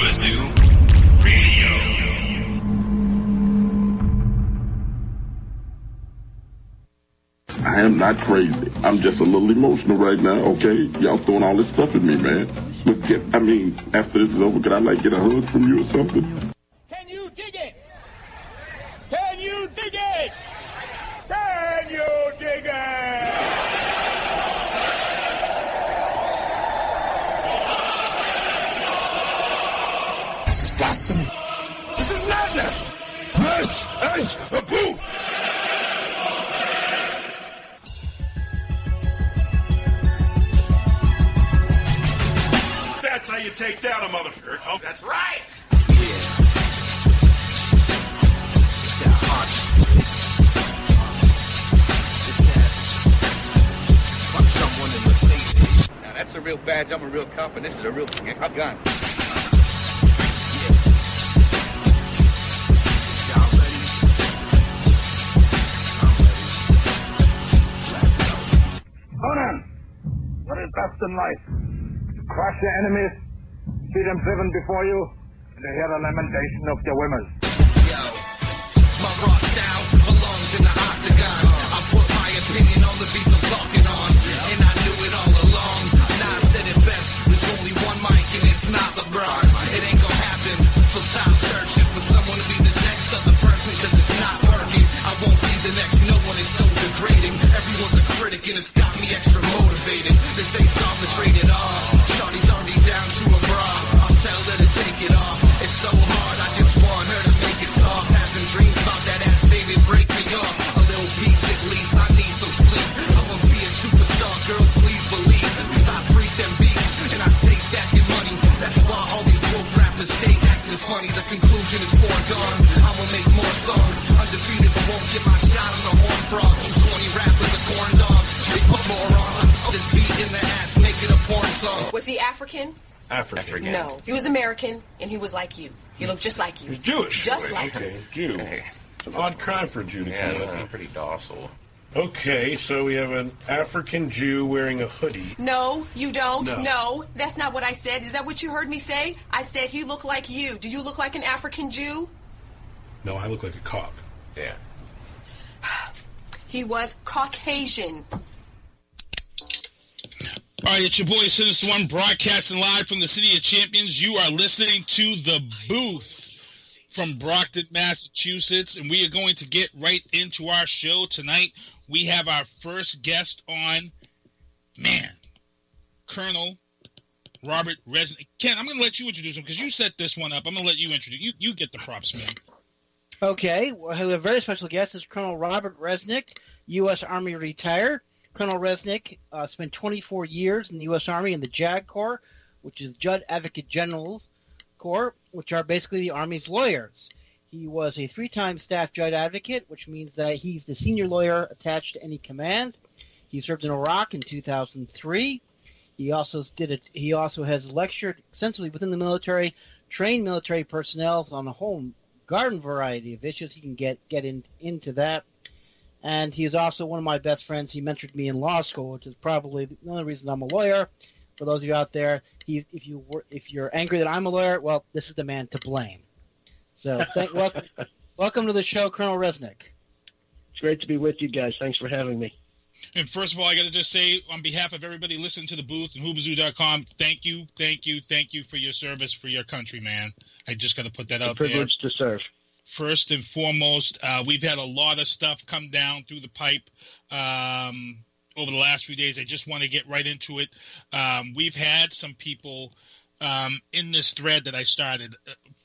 Wazoo Radio. I am not crazy. I'm just a little emotional right now, okay? Y'all throwing all this stuff at me, man. But after this is over, could I, get a hug from you or something? Can you dig it? Can you dig it? Can you dig it? This is blasphemy. This is madness. This is the booth. That's how you take down a motherfucker. Oh, that's right. Now that's a real badge. I'm a real cop, and this is a real gun. Conan, what is best in life? Crush your enemies, see them driven before you, and to hear the lamentation of your women. Yo, my raw style belongs in the octagon. I put my opinion on the beats I'm talking on, and I knew it all along. Now I said it best, there's only one mic and it's not LeBron. It ain't gonna happen, so stop searching for someone to be the next other person, cause it's not working. I won't be the next, no one is so degrading. Everyone's a critic and it's got me extra motivated. This ain't something rated R. Shawty's already down to a bra. I'll tell her to take it off. It's so hard, I just want her to make it soft. Having dreams about that ass, baby, break me off. A little piece at least, I need some sleep. I wanna be a superstar, girl, please believe. Cause I freak them beats, and I stay stacking money. That's why all these broke rappers stay acting funny. The conclusion is foregone. I'ma make more songs. Undefeated, but won't get my shot on the horn frogs. You corny rappers are corn dogs. They put morons. I'll just beat in the ass, make it a porn song. Was he African? African. No. He was American, and he was like you. He looked just like you. He was Jewish. Just like you. Okay, Jew. It's an odd crime for a Jew to come looking pretty docile. Okay, so we have an African Jew wearing a hoodie. No, you don't. No. That's not what I said. Is that what you heard me say? I said he looked like you. Do you look like an African Jew? No, I look like a cop. Yeah. He was Caucasian. All right, it's your boy Sinista1 broadcasting live from the City of Champions. You are listening to The Booth from Brockton, Massachusetts, and we are going to get right into our show tonight. We have our first guest on, Colonel Robert Resnick. Ken, I'm going to let you introduce him because you set this one up. I'm going to let you introduce. You get the props, man. Okay, well, we have a very special guest. It's Colonel Robert Resnick, U.S. Army retired. Colonel Resnick spent 24 years in the U.S. Army in the JAG Corp, which is Judge Advocate General's Corps, which are basically the Army's lawyers. He was a 3-time staff judge advocate, which means that he's the senior lawyer attached to any command. He served in Iraq in 2003. He also has lectured extensively within the military, trained military personnel on a whole garden variety of issues. He can get into that. And he is also one of my best friends. He mentored me in law school, which is probably the only reason I'm a lawyer. For those of you out there, if you're angry that I'm a lawyer, well, this is the man to blame. So welcome to the show, Colonel Resnick. It's great to be with you guys. Thanks for having me. And first of all, I got to just say, on behalf of everybody listening to the booth and Hoobazoo.com, thank you for your service for your country, man. I just got to put that out there. Privilege to serve. First and foremost, we've had a lot of stuff come down through the pipe over the last few days. I just want to get right into it. We've had some people in this thread that I started.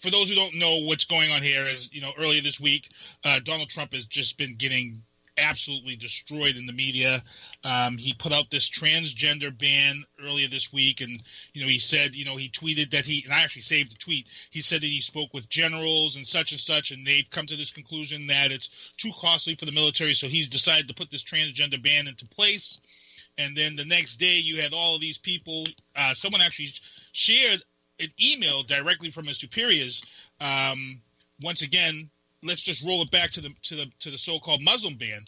For those who don't know what's going on here, is earlier this week, Donald Trump has just been getting absolutely destroyed in the media. He put out this transgender ban earlier this week, and he said, he tweeted that and I actually saved the tweet. He said that he spoke with generals and such, and they've come to this conclusion that it's too costly for the military, so he's decided to put this transgender ban into place. And then the next day, you had all of these people. Someone actually shared an email directly from his superiors, once again let's just roll it back to the so-called Muslim ban.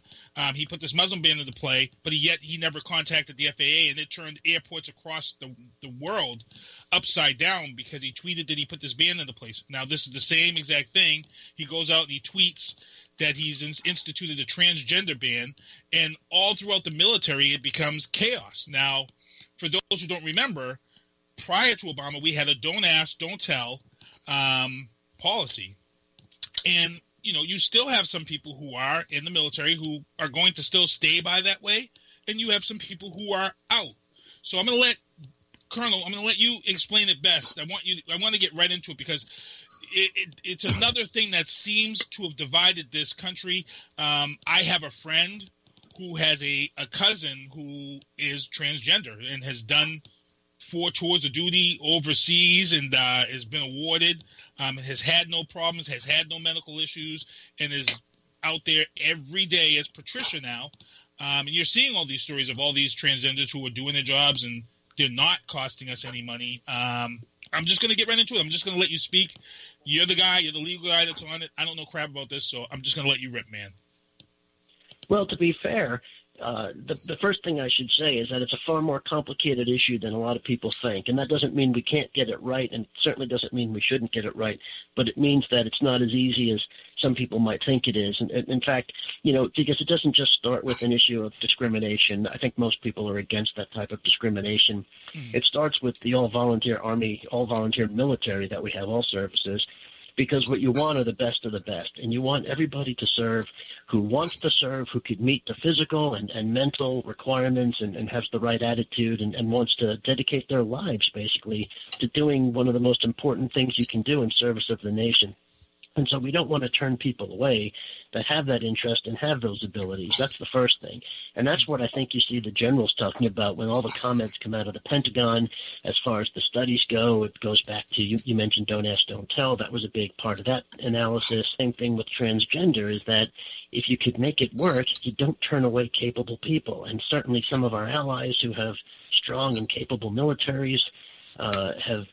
He put this Muslim ban into play, but he never contacted the FAA, and it turned airports across the world upside down because he tweeted that he put this ban into place. Now, this is the same exact thing. He goes out and he tweets that he's instituted a transgender ban, and all throughout the military, it becomes chaos. Now, for those who don't remember, prior to Obama, we had a don't ask, don't tell policy. And, you still have some people who are in the military who are going to still stay by that way, and you have some people who are out. So I'm going to let Colonel, you explain it best. I want to get right into it because it's another thing that seems to have divided this country. I have a friend who has a cousin who is transgender and has done 4 tours of duty overseas and has been awarded, has had no problems, has had no medical issues, and is out there every day as Patricia now. And you're seeing all these stories of all these transgenders who are doing their jobs and they're not costing us any money. I'm just going to get right into it. I'm just going to let you speak. You're the guy. You're the legal guy that's on it. I don't know crap about this, so I'm just going to let you rip, man. Well, to be fair, the first thing I should say is that it's a far more complicated issue than a lot of people think. And that doesn't mean we can't get it right, and certainly doesn't mean we shouldn't get it right. But it means that it's not as easy as some people might think it is. And in fact, because it doesn't just start with an issue of discrimination. I think most people are against that type of discrimination. Mm-hmm. It starts with the all-volunteer Army, all-volunteer military that we have, all services, because what you want are the best of the best. And you want everybody to serve who wants to serve, who could meet the physical and mental requirements and has the right attitude and wants to dedicate their lives, basically, to doing one of the most important things you can do in service of the nation. And so we don't want to turn people away that have that interest and have those abilities. That's the first thing. And that's what I think you see the generals talking about when all the comments come out of the Pentagon. As far as the studies go, it goes back to, you mentioned don't ask, don't tell. That was a big part of that analysis. Same thing with transgender is that if you could make it work, you don't turn away capable people. And certainly some of our allies who have strong and capable militaries have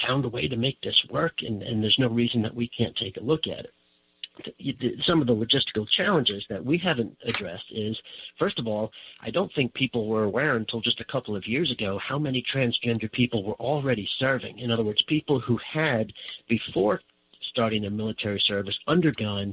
found a way to make this work, and there's no reason that we can't take a look at it. Some of the logistical challenges that we haven't addressed is, first of all, I don't think people were aware until just a couple of years ago how many transgender people were already serving. In other words, people who had, before starting their military service, undergone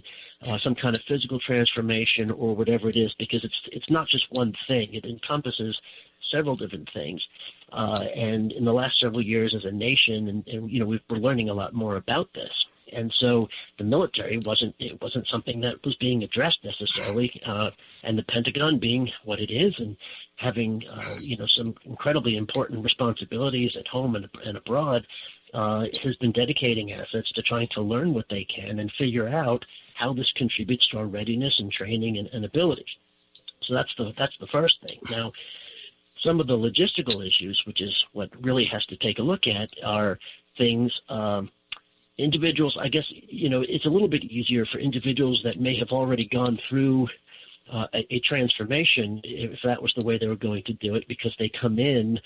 some kind of physical transformation or whatever it is, because it's not just one thing. It encompasses several different things. And in the last several years as a nation, and we're learning a lot more about this. And so the military wasn't something that was being addressed necessarily. And the Pentagon being what it is and having, some incredibly important responsibilities at home and abroad, has been dedicating assets to trying to learn what they can and figure out how this contributes to our readiness and training and abilities. So that's the first thing. Now, some of the logistical issues, which is what really has to take a look at, are things, individuals, I guess, it's a little bit easier for individuals that may have already gone through a transformation, if that was the way they were going to do it, because they come in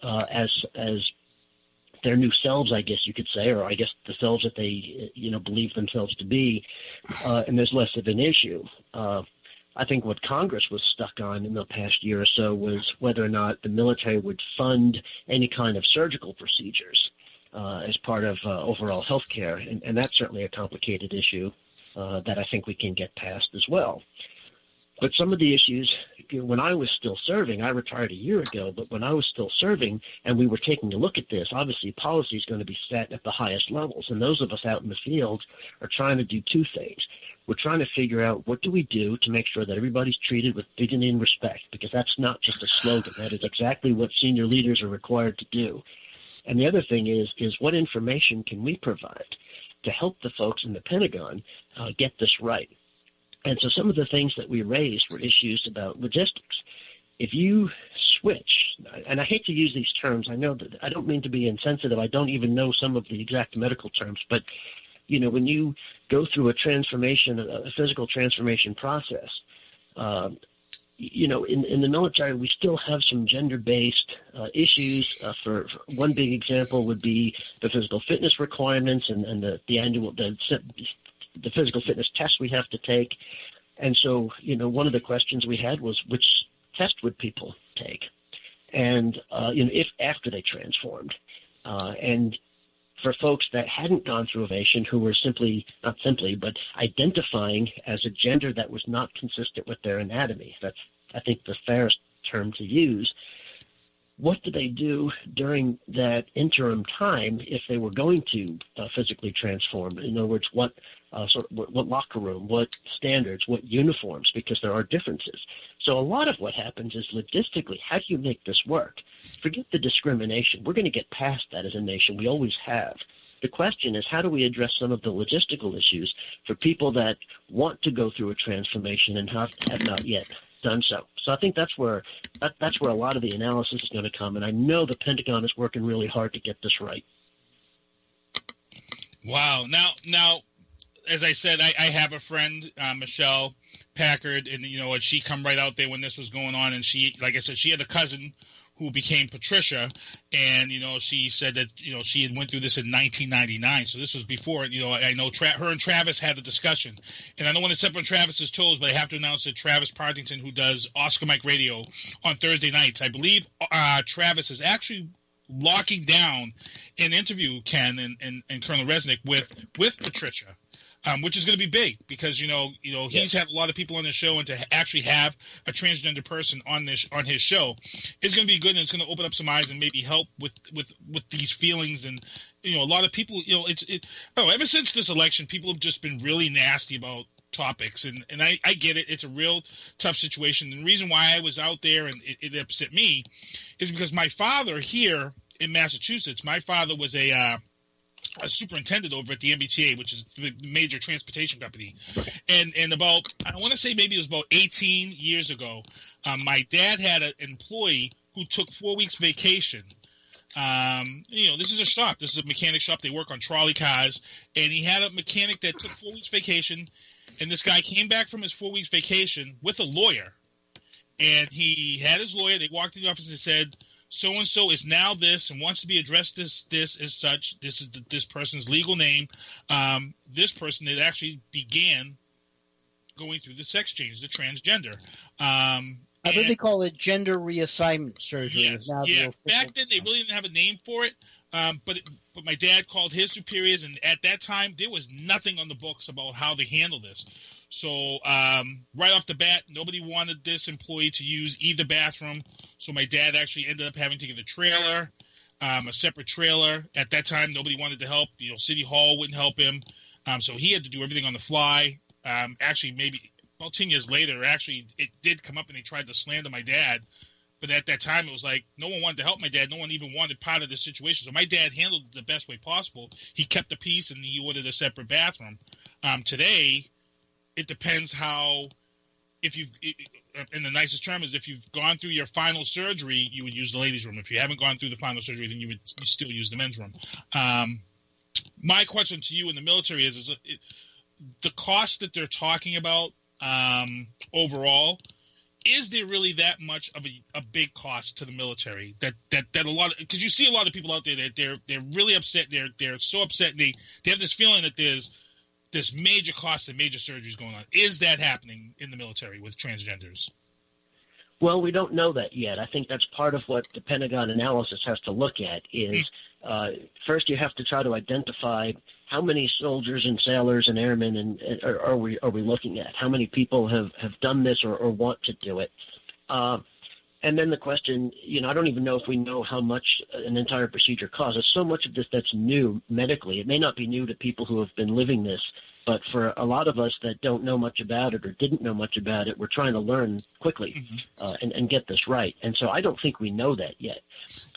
as their new selves, I guess you could say, or I guess the selves that they, believe themselves to be, and there's less of an issue. I think what Congress was stuck on in the past year or so was whether or not the military would fund any kind of surgical procedures as part of overall health care. And that's certainly a complicated issue that I think we can get past as well. But some of the issues, when I was still serving, I retired a year ago, but when I was still serving and we were taking a look at this, obviously policy is going to be set at the highest levels. And those of us out in the field are trying to do two things. We're trying to figure out what do we do to make sure that everybody's treated with dignity and respect, because that's not just a slogan. That is exactly what senior leaders are required to do. And the other thing is what information can we provide to help the folks in the Pentagon get this right? And so some of the things that we raised were issues about logistics. If you switch, and I hate to use these terms, I know that I don't mean to be insensitive. I don't even know some of the exact medical terms, but when you go through a transformation, a physical transformation process, in the military, we still have some gender-based issues. For one big example would be the physical fitness requirements and the the physical fitness tests we have to take. And so, one of the questions we had was which test would people take? And, if after they transformed. And for folks that hadn't gone through ovation, who were not simply, but identifying as a gender that was not consistent with their anatomy. That's, I think, the fairest term to use. What did they do during that interim time if they were going to physically transform? In other words, what locker room, what standards, what uniforms, because there are differences. So a lot of what happens is logistically, how do you make this work? Forget the discrimination. We're going to get past that as a nation. We always have. The question is, how do we address some of the logistical issues for people that want to go through a transformation and have not yet done so? So I think that's where a lot of the analysis is going to come, and I know the Pentagon is working really hard to get this right. Wow. Now, as I said, I have a friend, Michelle Packard, and she come right out there when this was going on, and she, like I said, she had a cousin who became Patricia, and she said that she had went through this in 1999, so this was before. I know her and Travis had a discussion, and I don't want to step on Travis's toes, but I have to announce that Travis Partington, who does Oscar Mike Radio on Thursday nights, I believe Travis is actually locking down an interview, Ken and Colonel Resnick with Patricia. Which is going to be big because he's had a lot of people on the show, and to actually have a transgender person on his show is going to be good, and it's going to open up some eyes and maybe help with these feelings. And a lot of people, ever since this election, people have just been really nasty about topics, and I get it. It's a real tough situation. And the reason why I was out there and it upset me is because my father here in Massachusetts, my father was a superintendent over at the MBTA, which is the major transportation company. And about, I want to say maybe it was about 18 years ago, my dad had an employee who took 4 weeks vacation. This is a shop. This is a mechanic shop. They work on trolley cars. And he had a mechanic that took 4 weeks vacation. And this guy came back from his 4 weeks vacation with a lawyer. And he had his lawyer. They walked in the office and said, so-and-so is now this and wants to be addressed this as such. This is this person's legal name. This person that actually began going through the sex change, the transgender. I think they call it gender reassignment surgery. Yes, Back then, they really didn't have a name for it. But my dad called his superiors, and at that time, there was nothing on the books about how they handle this. So right off the bat, nobody wanted this employee to use either bathroom. So my dad actually ended up having to get a trailer, a separate trailer. At that time, nobody wanted to help. City Hall wouldn't help him. So he had to do everything on the fly. Actually, maybe about 10 years later, actually, it did come up and they tried to slander my dad. But at that time, it was like no one wanted to help my dad. No one even wanted part of the situation. So my dad handled it the best way possible. He kept the peace, and he ordered a separate bathroom. Today, it depends how, in the nicest term is if you've gone through your final surgery, you would use the ladies' room. If you haven't gone through the final surgery, then you still use the men's room. My question to you in the military is the cost that they're talking about overall, is there really that much of a big cost to the military that a lot of, because you see a lot of people out there that they're really upset. They're so upset. And they have this feeling that there's this major cost and major surgeries going on. Is that happening in the military with transgenders? Well, we don't know that yet. I think that's part of what the Pentagon analysis has to look at is first you have to try to identify how many soldiers and sailors and airmen are we looking at? How many people have done this or want to do it? And then the question, I don't even know if we know how much an entire procedure costs. There's so much of this that's new medically. It may not be new to people who have been living this, but for a lot of us that don't know much about it or didn't know much about it, we're trying to learn quickly and get this right. And so I don't think we know that yet.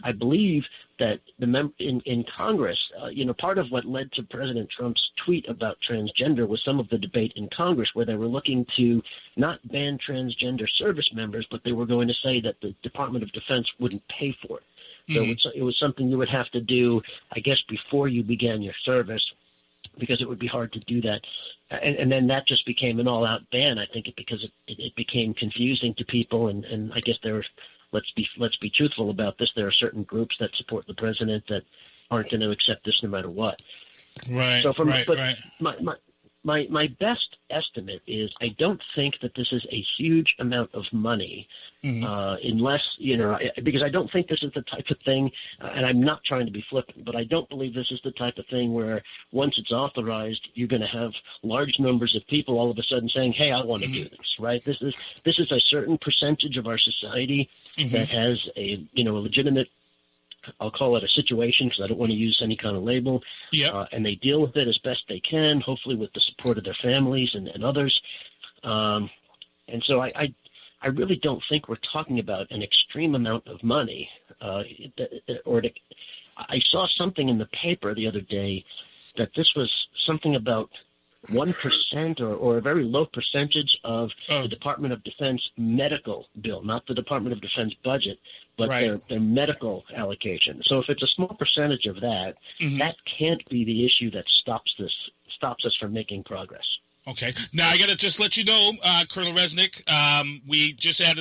I believe that in Congress, part of what led to President Trump's tweet about transgender was some of the debate in Congress where they were looking to not ban transgender service members, but they were going to say that the Department of Defense wouldn't pay for it. So it was something you would have to do, I guess, before you began your service, because it would be hard to do that. And then that just became an all-out ban, I think, because it became confusing to people, and I guess there were, let's be truthful about this, there are certain groups that support the president that aren't going to accept this no matter what. Right. So My best estimate is I don't think that this is a huge amount of money, unless, because I don't think this is the type of thing, and I'm not trying to be flippant, but I don't believe this is the type of thing where once it's authorized, you're going to have large numbers of people all of a sudden saying, hey, I want to do this, right? This is a certain percentage of our society that has a legitimate, I'll call it a situation because I don't want to use any kind of label. And they deal with it as best they can, hopefully with the support of their families and others. And so I really don't think we're talking about an extreme amount of money. I saw something in the paper the other day that this was something about 1% or a very low percentage of the Department of Defense medical bill, not the Department of Defense budget, but their medical allocation. So if it's a small percentage of that, that can't be the issue that stops us from making progress. Okay. Now I got to just let you know, Colonel Resnick, we just had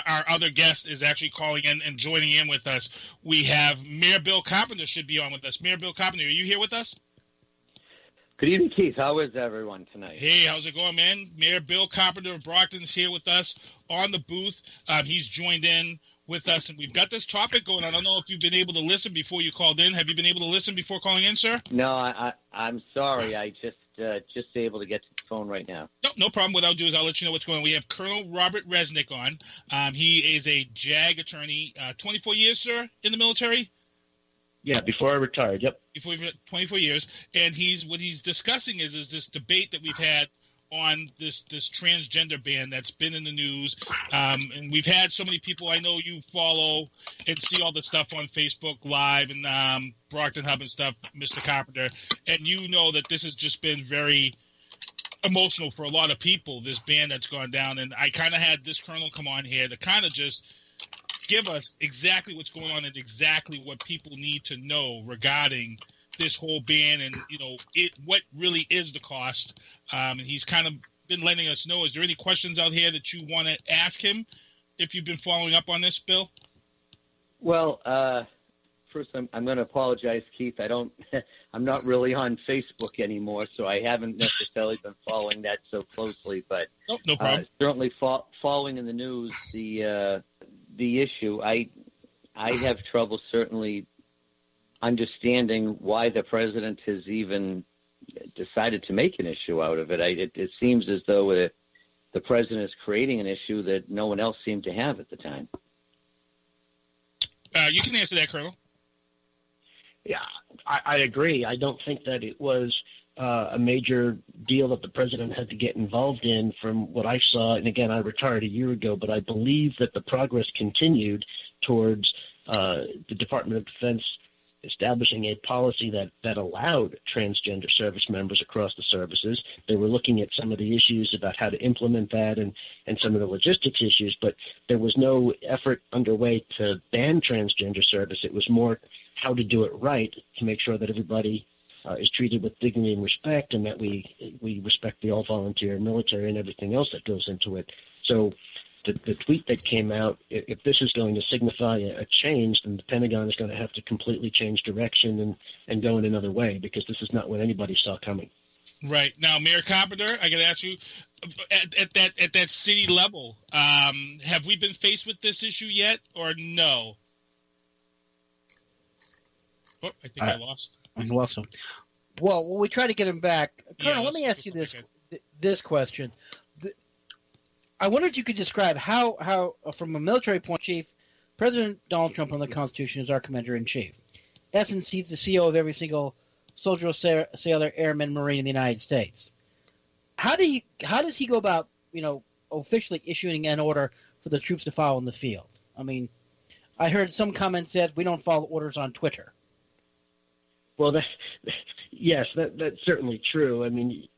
our other guest is actually calling in and joining in with us. We have Mayor Bill Carpenter should be on with us. Mayor Bill Carpenter, are you here with us? Good evening, Keith. How is everyone tonight? Hey, how's it going, man? Mayor Bill Carpenter of Brockton is here with us on the booth. He's joined in with us, and we've got this topic going on. I don't know if you've been able to listen before you called in. Have you been able to listen before calling in, sir? No, I'm sorry. I just able to get to the phone right now. No problem. What I'll do is I'll let you know what's going on. We have Colonel Robert Resnick on. He is a JAG attorney. 24 years, sir, in the military? Yeah, before I retired, yep. Before 24 years. And what he's discussing is this debate that we've had on this transgender ban that's been in the news. And we've had so many people, I know you follow and see all the stuff on Facebook Live and Brockton Hub and stuff, Mr. Carpenter. And you know that this has just been very emotional for a lot of people, this ban that's gone down. And I kind of had this colonel come on here to kind of just give us exactly what's going on and exactly what people need to know regarding this whole ban and, what really is the cost. And he's kind of been letting us know. Is there any questions out here that you want to ask him if you've been following up on this, Bill? Well, first I'm going to apologize, Keith. I'm not really on Facebook anymore, so I haven't necessarily been following that so closely. But no problem. Certainly following in the news the issue. I have trouble certainly understanding why the president has even decided to make an issue out of it. It seems as though the president is creating an issue that no one else seemed to have at the time. You can answer that, Colonel. Yeah, I agree. I don't think that it was a major deal that the president had to get involved in from what I saw. And again, I retired a year ago, but I believe that the progress continued towards the Department of Defense establishing a policy that allowed transgender service members across the services. They were looking at some of the issues about how to implement that and some of the logistics issues, but there was no effort underway to ban transgender service. It was more how to do it right to make sure that everybody is treated with dignity and respect, and that we respect the all-volunteer military and everything else that goes into it. So the tweet that came out, if this is going to signify a change, then the Pentagon is going to have to completely change direction and go in another way, because this is not what anybody saw coming. Right. Now, Mayor Carpenter, I got to ask you, at that city level, have we been faced with this issue yet, or no? Oh, I think I lost him. Well, we try to get him back. Colonel, let me ask you this question. I wonder if you could describe how, from a military point, Chief, President Donald Trump on the Constitution is our Commander-in-Chief. Essence, he's the CEO of every single soldier, sailor, airman, Marine in the United States. How does he go about, officially issuing an order for the troops to follow in the field? I mean, I heard some comments said we don't follow orders on Twitter. Well, that's certainly true. I mean,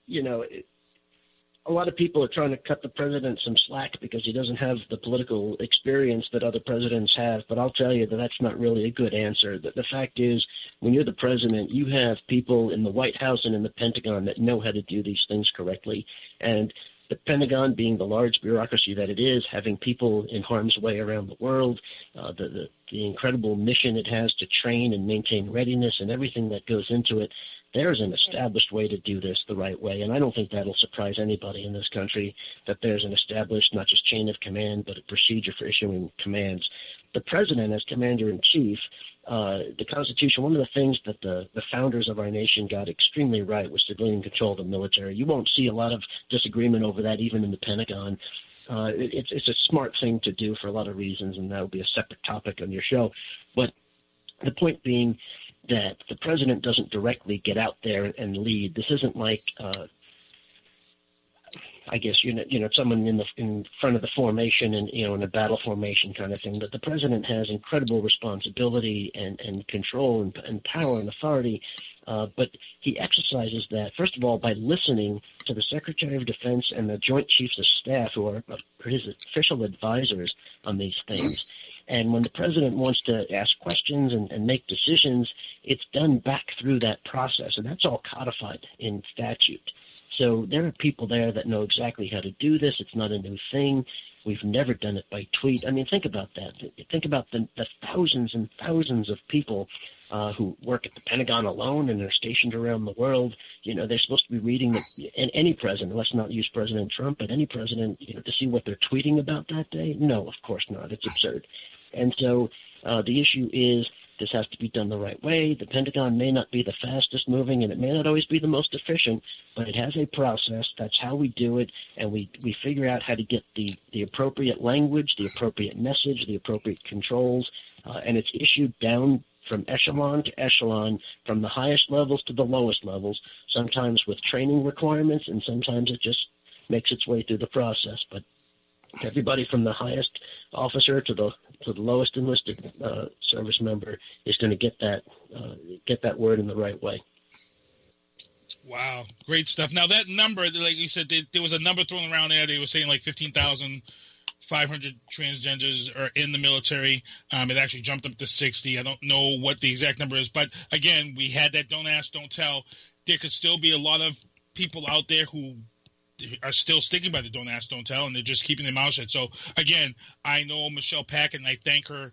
a lot of people are trying to cut the president some slack because he doesn't have the political experience that other presidents have. But I'll tell you that that's not really a good answer. The fact is, when you're the president, you have people in the White House and in the Pentagon that know how to do these things correctly. And The Pentagon, being the large bureaucracy that it is, having people in harm's way around the world, the incredible mission it has to train and maintain readiness and everything that goes into it, there's an established way to do this the right way. And I don't think that'll surprise anybody in this country, that there's an established, not just chain of command, but a procedure for issuing commands. The president, as commander-in-chief, the Constitution, one of the things that the founders of our nation got extremely right was civilian control of the military. You won't see a lot of disagreement over that even in the Pentagon. It's a smart thing to do for a lot of reasons, and that will be a separate topic on your show. But the point being that the president doesn't directly get out there and lead. This isn't like I guess someone in front of the formation and in a battle formation kind of thing. But the president has incredible responsibility and control and power and authority. But he exercises that, first of all, by listening to the Secretary of Defense and the Joint Chiefs of Staff, who are his official advisors on these things. And when the president wants to ask questions and make decisions, it's done back through that process, and that's all codified in statute. So there are people there that know exactly how to do this. It's not a new thing. We've never done it by tweet. I mean, think about that. Think about the thousands and thousands of people who work at the Pentagon alone and are stationed around the world. They're supposed to be reading any president. Let's not use President Trump, but any president, to see what they're tweeting about that day. No, of course not. It's absurd. And so the issue is, this has to be done the right way. The Pentagon may not be the fastest moving, and it may not always be the most efficient, but it has a process. That's how we do it, and we figure out how to get the appropriate language, the appropriate message, the appropriate controls, and it's issued down from echelon to echelon, from the highest levels to the lowest levels, sometimes with training requirements, and sometimes it just makes its way through the process. But everybody from the highest officer to the lowest enlisted service member is going to get that word in the right way. Wow, great stuff. Now that number, like you said, there was a number thrown around there. They were saying like 15,500 transgenders are in the military. It actually jumped up to 60. I don't know what the exact number is, but again, we had that don't ask, don't tell. There could still be a lot of people out there who are still sticking by the don't ask, don't tell, and they're just keeping their mouth shut. So, again, I know Michelle Packett, and I thank her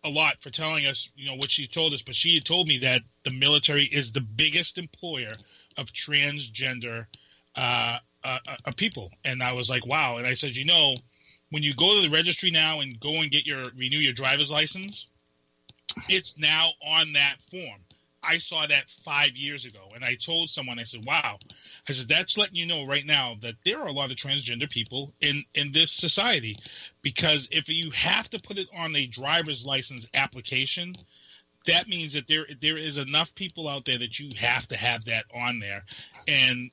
a lot for telling us, what she told us, but she had told me that the military is the biggest employer of transgender people. And I was like, wow. And I said, when you go to the registry now and go and renew your driver's license, it's now on that form. I saw that 5 years ago, and I told someone, I said, wow. I said, that's letting you know right now that there are a lot of transgender people in this society, because if you have to put it on a driver's license application, that means that there is enough people out there that you have to have that on there. And,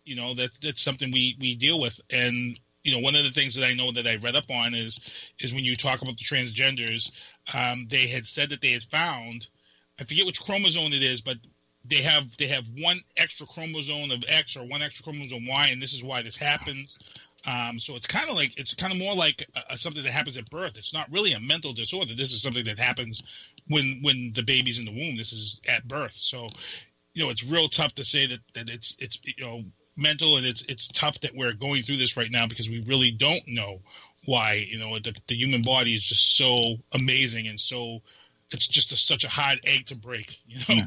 that's something we deal with. And, one of the things that I know that I read up on is when you talk about the transgenders, they had said that they had found, I forget which chromosome it is, but they have one extra chromosome of X or one extra chromosome Y, and this is why this happens. So it's kind of more like something that happens at birth. It's not really a mental disorder. This is something that happens when the baby's in the womb. This is at birth. So, it's real tough to say that it's mental, and it's tough that we're going through this right now because we really don't know why. The human body is just so amazing, and so it's just such a hard egg to break. Yeah.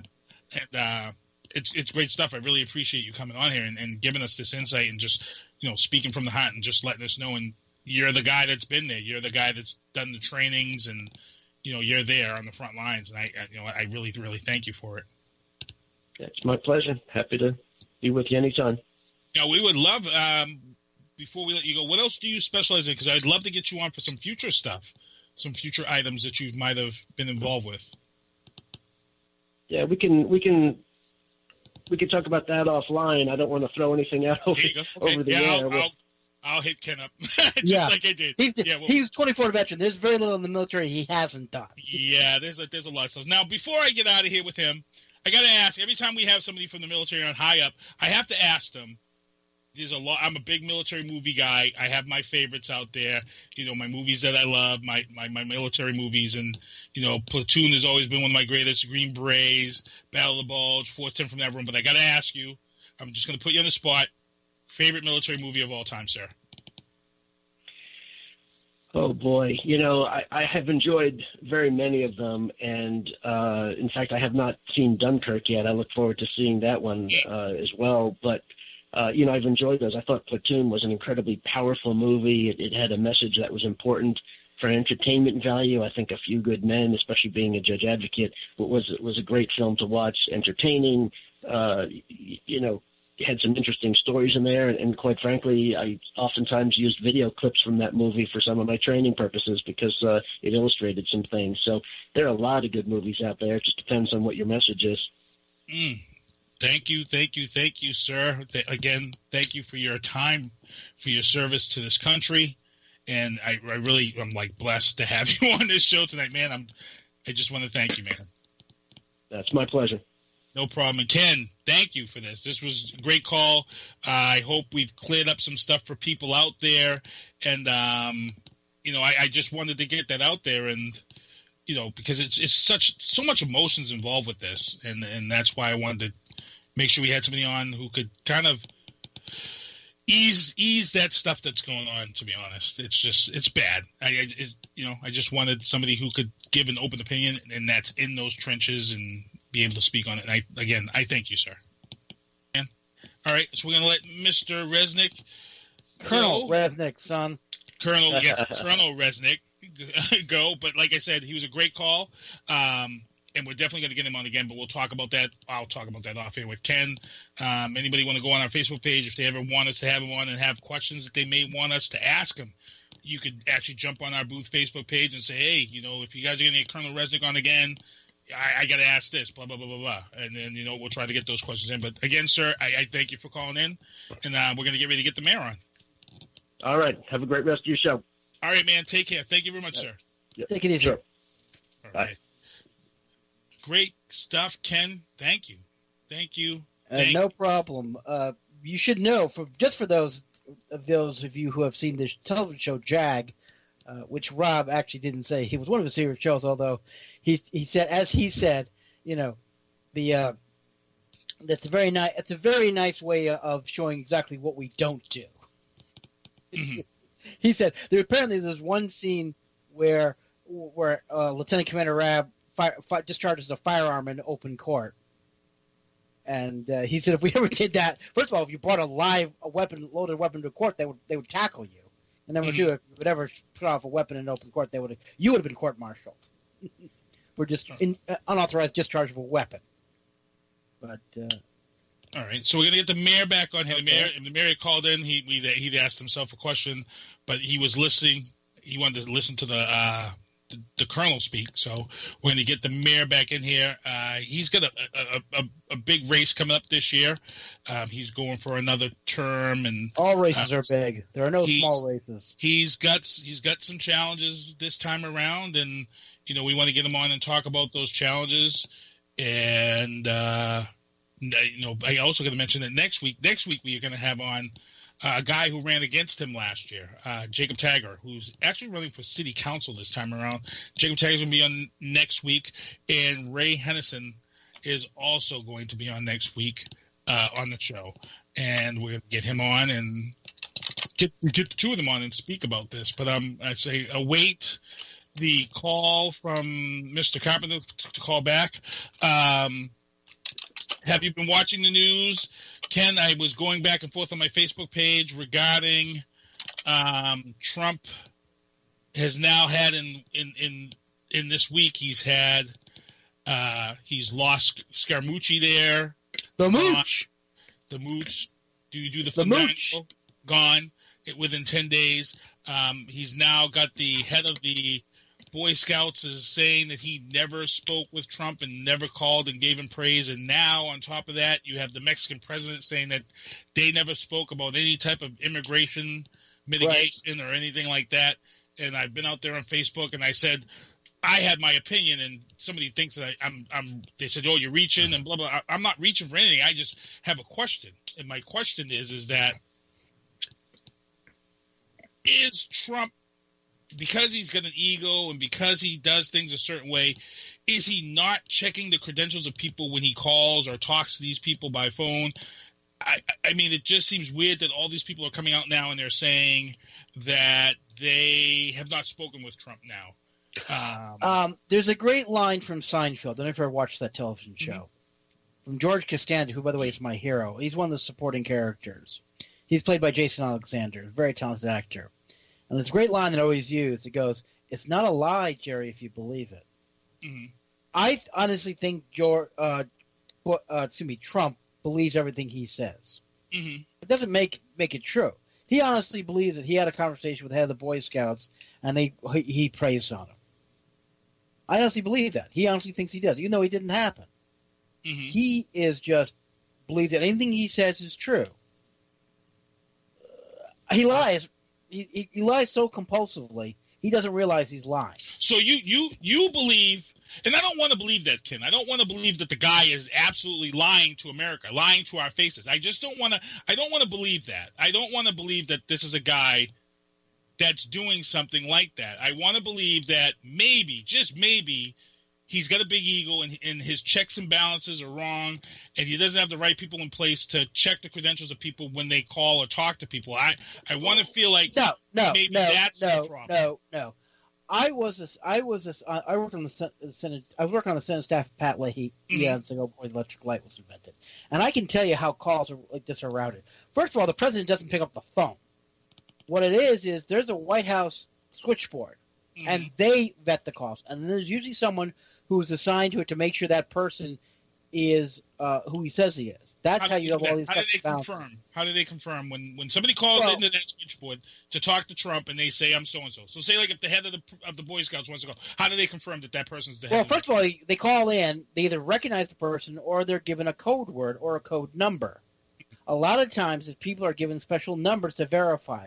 And it's great stuff. I really appreciate you coming on here and giving us this insight and just speaking from the heart and just letting us know. And you're the guy that's been there. You're the guy that's done the trainings, and you're there on the front lines. And I really, really thank you for it. It's my pleasure. Happy to be with you anytime. Now, we would love, before we let you go, what else do you specialize in? Because I'd love to get you on for some future stuff, some future items that you might have been involved with. Yeah, we can talk about that offline. I don't want to throw anything out over the air. I'll hit Ken up just like I did. He's 24 veteran. There's very little in the military he hasn't done. Yeah, there's a lot of stuff. Now, before I get out of here with him, I got to ask, every time we have somebody from the military on high up, I have to ask them. There's a lot. I'm a big military movie guy. I have my favorites out there. My movies that I love, my military movies, and Platoon has always been one of my greatest. Green Berets, Battle of the Bulge, 410 from that room. But I got to ask you. I'm just going to put you on the spot. Favorite military movie of all time, sir? Oh, boy. I have enjoyed very many of them. And, in fact, I have not seen Dunkirk yet. I look forward to seeing that one as well. But, I've enjoyed those. I thought Platoon was an incredibly powerful movie. It had a message that was important for entertainment value. I think A Few Good Men, especially being a judge advocate, was a great film to watch, entertaining, had some interesting stories in there, and quite frankly, I oftentimes used video clips from that movie for some of my training purposes because it illustrated some things. So there are a lot of good movies out there. It just depends on what your message is. Thank you, sir. Again, thank you for your time, for your service to this country, and I'm like blessed to have you on this show tonight, man. I just want to thank you, man. That's my pleasure. No problem. And Ken, thank you for this. This was a great call. I hope we've cleared up some stuff for people out there. And, I just wanted to get that out there and, because it's so much emotions involved with this. And that's why I wanted to make sure we had somebody on who could kind of ease that stuff that's going on, to be honest. It's bad. I just wanted somebody who could give an open opinion, and that's in those trenches and be able to speak on it. And I thank you, sir. And, all right, so we're going to let Mr. Resnick Colonel Resnick, son. Colonel Resnick go. But like I said, he was a great call. And we're definitely going to get him on again, but we'll talk about that. I'll talk about that off here with Ken. Anybody want to go on our Facebook page, if they ever want us to have him on and have questions that they may want us to ask him, you could actually jump on our booth Facebook page and say, hey, if you guys are going to get Colonel Resnick on again, I got to ask this, blah, blah, blah, blah, blah. And then, we'll try to get those questions in. But again, sir, I thank you for calling in, and we're going to get ready to get the mayor on. All right. Have a great rest of your show. All right, man. Take care. Thank you very much, sir. Yep. Take it easy. Sure. All right. Great stuff, Ken. Thank you. No problem. You should know, for those of you who have seen this television show JAG, which Rob actually didn't say. He was one of his favorite shows, although he said, as he said, that's a very nice. It's a very nice way of showing exactly what we don't do. Mm-hmm. He said there's one scene where Lieutenant Commander Rabb discharges a firearm in open court, and he said if we ever did that, first of all, if you brought a loaded weapon to court, they would tackle you. And then if you would ever put off a weapon in open court, you would have been court-martialed for just unauthorized discharge of a weapon. But all right, so we're gonna get the mayor back on here. The mayor called in. He'd asked himself a question, but he was listening. He wanted to listen to the colonel speak. So we're going to get the mayor back in here. He's got a big race coming up this year. He's going for another term, and all races are big. There are no small races. He's got some challenges this time around, and we want to get him on and talk about those challenges. And I also got to mention that next week we are going to have on a guy who ran against him last year, Jacob Tagger, who's actually running for city council this time around. Jacob Tagger's going to be on next week, and Ray Hennison is also going to be on next week on the show. And we're going to get him on and get the two of them on and speak about this. But I say await the call from Mr. Carpenter to call back. Have you been watching the news? Ken, I was going back and forth on my Facebook page regarding Trump has now had in this week he's lost Scaramucci there. The mooch. The mooch. Do you do the mooch? Gone within 10 days. He's now got the head of the Boy Scouts is saying that he never spoke with Trump and never called and gave him praise. And now, on top of that, you have the Mexican president saying that they never spoke about any type of immigration mitigation or anything like that. And I've been out there on Facebook and I said I had my opinion, and somebody thinks that they said, "Oh, you're reaching," and blah blah. I'm not reaching for anything. I just have a question, and my question is that is Trump, because he's got an ego and because he does things a certain way, is he not checking the credentials of people when he calls or talks to these people by phone? I mean, it just seems weird that all these people are coming out now and they're saying that they have not spoken with Trump now. There's a great line from Seinfeld. I don't know if you ever watched that television show. From George Costanza, who, by the way, is my hero. He's one of the supporting characters. He's played by Jason Alexander, a very talented actor. And there's a great line that I always use. It goes, "It's not a lie, Jerry, if you believe it." Mm-hmm. I honestly think Trump believes everything he says. Mm-hmm. It doesn't make it true. He honestly believes that he had a conversation with the head of the Boy Scouts, and he prays on him. I honestly believe that. He honestly thinks he does, even though it didn't happen. Mm-hmm. He is just believes that anything he says is true. He lies. He lies so compulsively, he doesn't realize he's lying. So you believe, and I don't want to believe that, Ken. I don't want to believe that the guy is absolutely lying to America, lying to our faces. I just don't want to. I don't want to believe that. I don't want to believe that this is a guy that's doing something like that. I want to believe that maybe, just maybe, he's got a big ego and his checks and balances are wrong, and he doesn't have the right people in place to check the credentials of people when they call or talk to people. I want to feel like maybe that's the problem. No. I worked on the Senate. I was working on the Senate staff of Pat Leahy years ago before the electric light was invented, and I can tell you how calls like this are routed. First of all, the president doesn't pick up the phone. What it is there's a White House switchboard, and they vet the calls, and there's usually someone who's assigned to it to make sure that person is who he says he is. That's how you have all these. How do they confirm? How do they confirm when somebody calls into that switchboard to talk to Trump and they say I'm so and so? So say like if the head of the Boy Scouts wants to go, how do they confirm that person's the head? Well, first of all, they call in. They either recognize the person or they're given a code word or a code number. A lot of times, people are given special numbers to verify,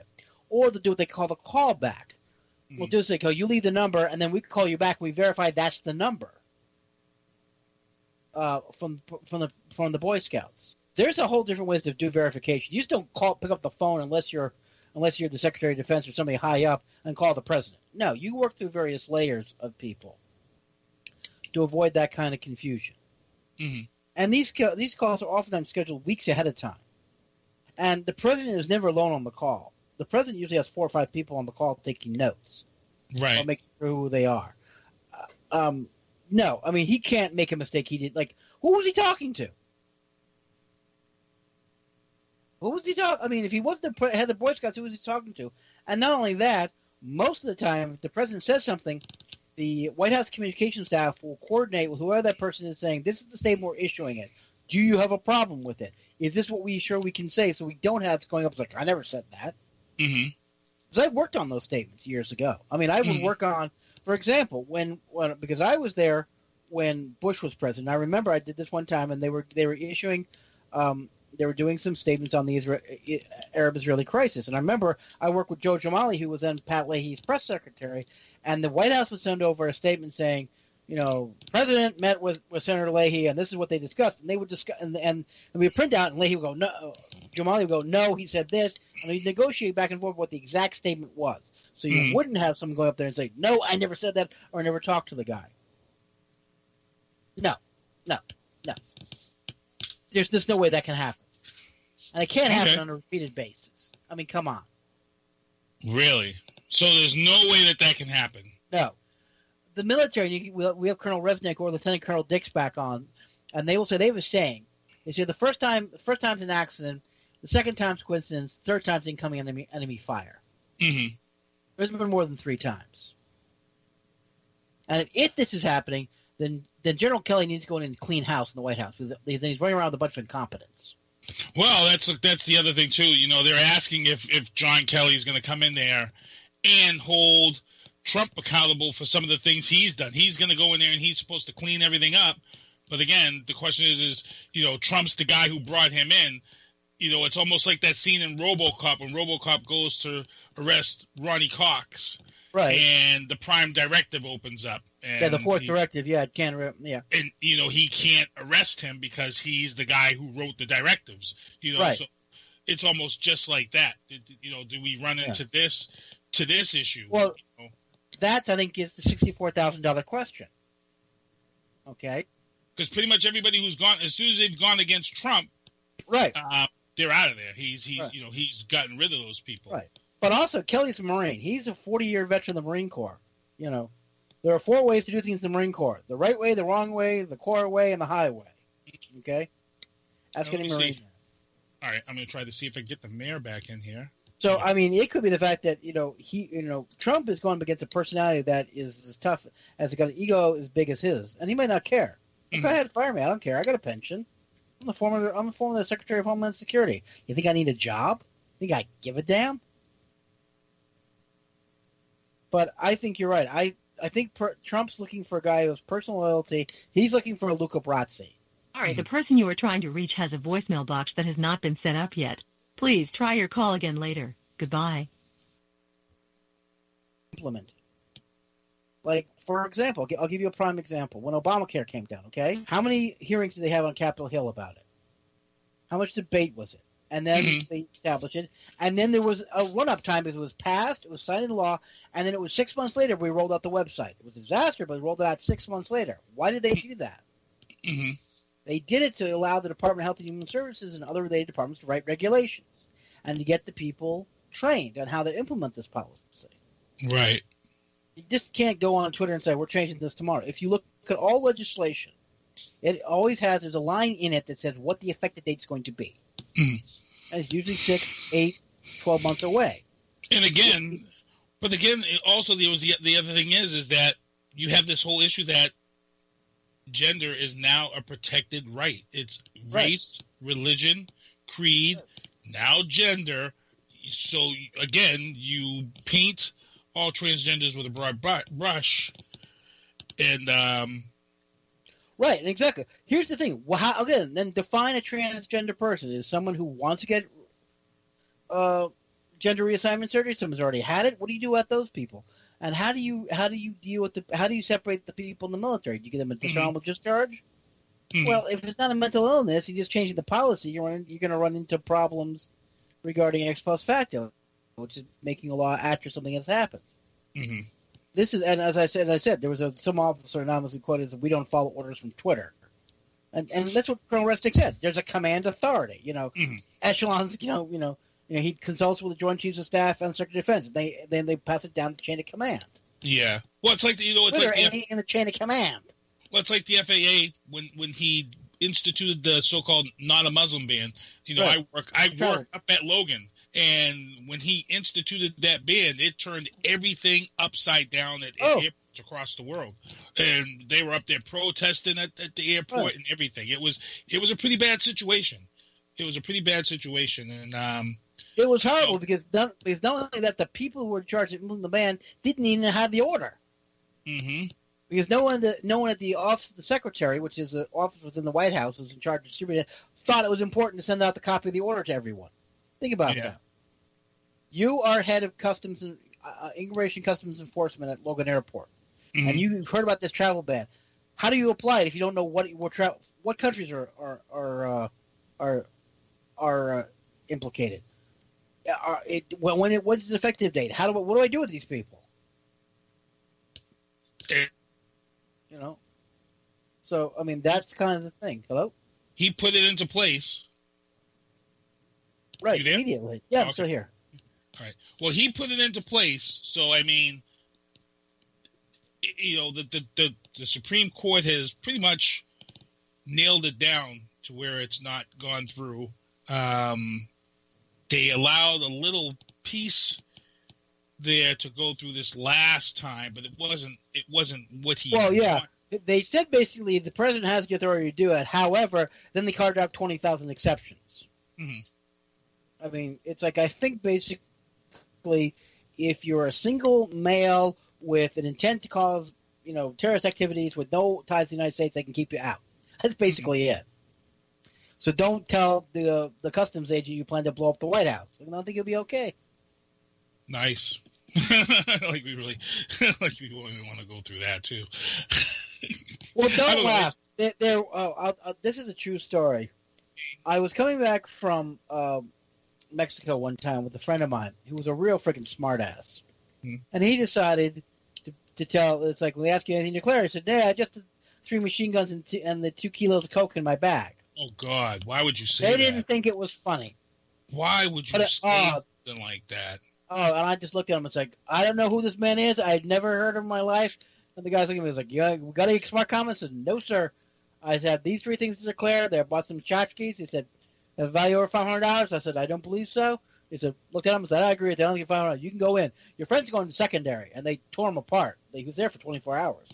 or they do what they call the callback. We'll do is they go, you leave the number, and then we call you back. We verify that's the number from the Boy Scouts. There's a whole different ways to do verification. You just don't pick up the phone unless you're the Secretary of Defense or somebody high up and call the president. No, you work through various layers of people to avoid that kind of confusion. Mm-hmm. And these calls are oftentimes scheduled weeks ahead of time. And the president is never alone on the call. The president usually has 4 or 5 people on the call taking notes. Right. Or making sure who they are. No, I mean, he can't make a mistake. He did. Like, who was he talking to? Who was he talking? I mean, if he wasn't the head of the Boy Scouts, who was he talking to? And not only that, most of the time, if the president says something, the White House communication staff will coordinate with whoever that person is saying, this is the statement we're issuing it. Do you have a problem with it? Is this what we can say so we don't have it going up? It's like, I never said that. Mm-hmm. Because I worked on those statements years ago. I mean, I would work on, for example, when because I was there when Bush was president. I remember I did this one time, and they were issuing, they were doing some statements on the Arab-Israeli crisis. And I remember I worked with Joe Jamali, who was then Pat Leahy's press secretary, and the White House would send over a statement saying, the president met with Senator Leahy, and this is what they discussed. And they would discuss, and we would print out, and Leahy would go, no. Jamali would go, no, he said this, and we'd negotiate back and forth what the exact statement was. So you wouldn't have someone go up there and say, no, I never said that, or I never talked to the guy. No. There's just no way that can happen. And it can't happen on a repeated basis. I mean, come on. Really? So there's no way that can happen? No. The military, we have Colonel Resnick or Lieutenant Colonel Dix back on, and they will say, they say the first time's an accident, the second time's coincidence, third time's incoming enemy fire. Mm-hmm. There's been more than 3 times. And if this is happening, then General Kelly needs to go in and clean house in the White House, because he's running around with a bunch of incompetence. Well, that's the other thing, too. They're asking if John Kelly is going to come in there and hold Trump accountable for some of the things he's done. He's going to go in there and he's supposed to clean everything up. But again, the question is Trump's the guy who brought him in. It's almost like that scene in RoboCop when RoboCop goes to arrest Ronnie Cox. Right. And the prime directive opens up. And the 4th directive, it can't. And, he can't arrest him because he's the guy who wrote the directives. Right. So it's almost just like that. Do we run into this issue? Well, that, I think, is the $64,000 question. Okay? Because pretty much everybody who's gone, as soon as they've gone against Trump, right, they're out of there. He's Right. he's gotten rid of those people. Right. But also, Kelly's a Marine. He's a 40-year veteran of the Marine Corps. There are 4 ways to do things in the Marine Corps: the right way, the wrong way, the Corps way, and the highway. Okay. That's getting Marine. All right, I'm going to try to see if I can get the mayor back in here. So, I mean, it could be the fact that, Trump is going up against a personality that is as tough, has got an ego as big as his, and he might not care. Go ahead, fire me. I don't care. I got a pension. I'm a former Secretary of Homeland Security. You think I need a job? Think I give a damn? But I think you're right. I think Trump's looking for a guy who has personal loyalty. He's looking for a Luca Brasi. Sorry, the person you are trying to reach has a voicemail box that has not been set up yet. Please try your call again later. Goodbye. Implement. Like, for example, I'll give you a prime example. When Obamacare came down, okay? How many hearings did they have on Capitol Hill about it? How much debate was it? And then they established it. And then there was a run-up time because it was passed, it was signed into law, and then it was 6 months later we rolled out the website. It was a disaster, but we rolled it out 6 months later. Why did they do that? Mm-hmm. They did it to allow the Department of Health and Human Services and other related departments to write regulations and to get the people trained on how to implement this policy. Right. You just can't go on Twitter and say, we're changing this tomorrow. If you look at all legislation, it always has, there's a line in it that says what the effective date's going to be. And it's usually 6, 8, 12 months away. And again, also there was the other thing is that you have this whole issue that gender is now a protected right. It's race, religion, creed, now gender. So again, you paint all transgenders with a broad brush, and right, exactly. Here's the thing. Well, then define a transgender person as someone who wants to get gender reassignment surgery. Someone's already had it. What do you do with those people? And how do you deal with how do you separate the people in the military? Do you give them a dishonorable discharge? Well, if it's not a mental illness, you're just changing the policy. You're going to run into problems regarding ex post facto, which is making a law after something has happened. Mm-hmm. This is, and as I said, there was some officer anonymously quoted that we don't follow orders from Twitter, and that's what Colonel Resnick said. There's a command authority, echelons, he consults with the Joint Chiefs of Staff and Secretary of Defense. They pass it down the chain of command. Yeah, well, it's like in the chain of command. Well, it's like the FAA when he instituted the so-called not a Muslim ban. I work up at Logan. And when he instituted that ban, it turned everything upside down at airports across the world. And they were up there protesting at the airport and everything. It was a pretty bad situation. And it was horrible because not only that, the people who were in charge of implementing the ban didn't even have the order. Mm-hmm. Because no one at the office of the secretary, which is an office within the White House, who's in charge of distributing it, thought it was important to send out the copy of the order to everyone. Think about that. You are head of Customs and Immigration Customs Enforcement at Logan Airport, and you've heard about this travel ban. How do you apply it if you don't know what countries are implicated? What's its effective date? What do I do with these people? So I mean that's kind of the thing. Hello? He put it into place. Right, immediately. Yeah, I'm still here. All right. Well, he put it into place, so I mean, the Supreme Court has pretty much nailed it down to where it's not gone through. They allowed a little piece there to go through this last time, but it wasn't what he. Well, yeah. They said basically the president has the authority to do it. However, then they carved out 20,000 exceptions. Mm-hmm. I mean, it's like I think basically if you're a single male with an intent to cause, terrorist activities with no ties to the United States, they can keep you out. That's basically it. So don't tell the customs agent you plan to blow up the White House. I don't think you'll be okay. Nice. like we really want to go through that too. Well, don't laugh. This is a true story. I was coming back from Mexico one time with a friend of mine who was a real freaking smartass, and he decided to tell. It's like when they ask you anything to declare, he said, "Yeah, just the 3 machine guns and the 2 kilos of coke in my bag." Oh God! Why would you say that? They didn't think it was funny. Why would you say something like that? Oh, and I just looked at him and said, I don't know who this man is. I had never heard of him in my life. And the guy's looking at me and was like, yeah, we got any smart comments? I said, no, sir. I said, these 3 things to declare. They bought some tchotchkes. He said, a value over $500. I said, I don't believe so. He said, looked at him and said, I agree with that. I don't think $500. You can go in. Your friend's going to secondary. And they tore him apart. He was there for 24 hours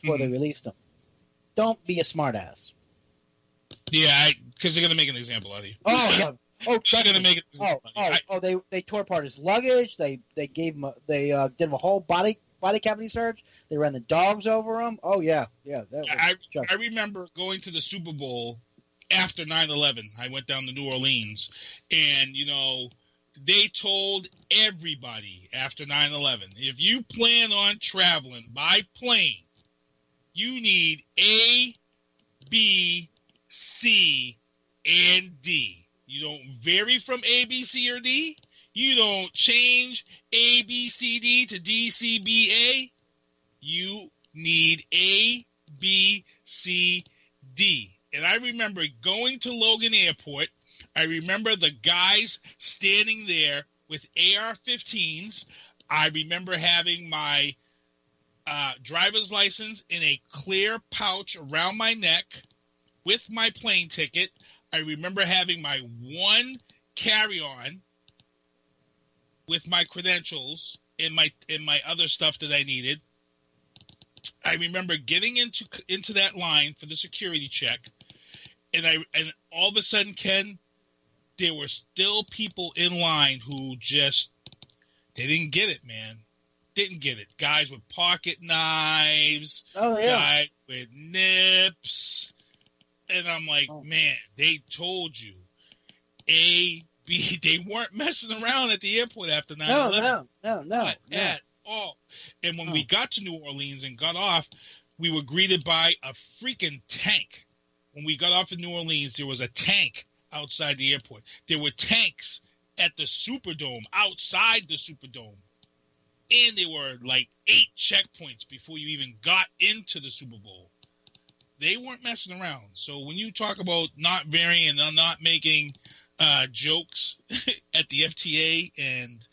before they released him. Don't be a smartass. Yeah, because they're going to make an example out of you. Oh, yeah. Oh, they're going to make an example out of you. They tore apart his luggage. They gave him did him a whole body cavity search. They ran the dogs over him. Oh, yeah. I remember going to the Super Bowl after 9/11. I went down to New Orleans, and, they told everybody after 9/11, if you plan on traveling by plane, you need A, B, C, and D. You don't vary from A, B, C, or D. You don't change A, B, C, D to D, C, B, A. You need A, B, C, D. And I remember going to Logan Airport. I remember the guys standing there with AR-15s. I remember having my driver's license in a clear pouch around my neck with my plane ticket. I remember having my one carry-on with my credentials and my other stuff that I needed. I remember getting into that line for the security check, and all of a sudden, Ken, there were still people in line who they didn't get it, man. Didn't get it. Guys with pocket knives. Oh, yeah. Guys with nips. And I'm like, man, they told you. A, B, they weren't messing around at the airport after 9/11. No. Not at all. And when we got to New Orleans and got off, we were greeted by a freaking tank. When we got off in New Orleans, there was a tank outside the airport. There were tanks at the Superdome, outside the Superdome. And there were like 8 checkpoints before you even got into the Super Bowl. They weren't messing around. So when you talk about not varying and not making jokes at the FTA and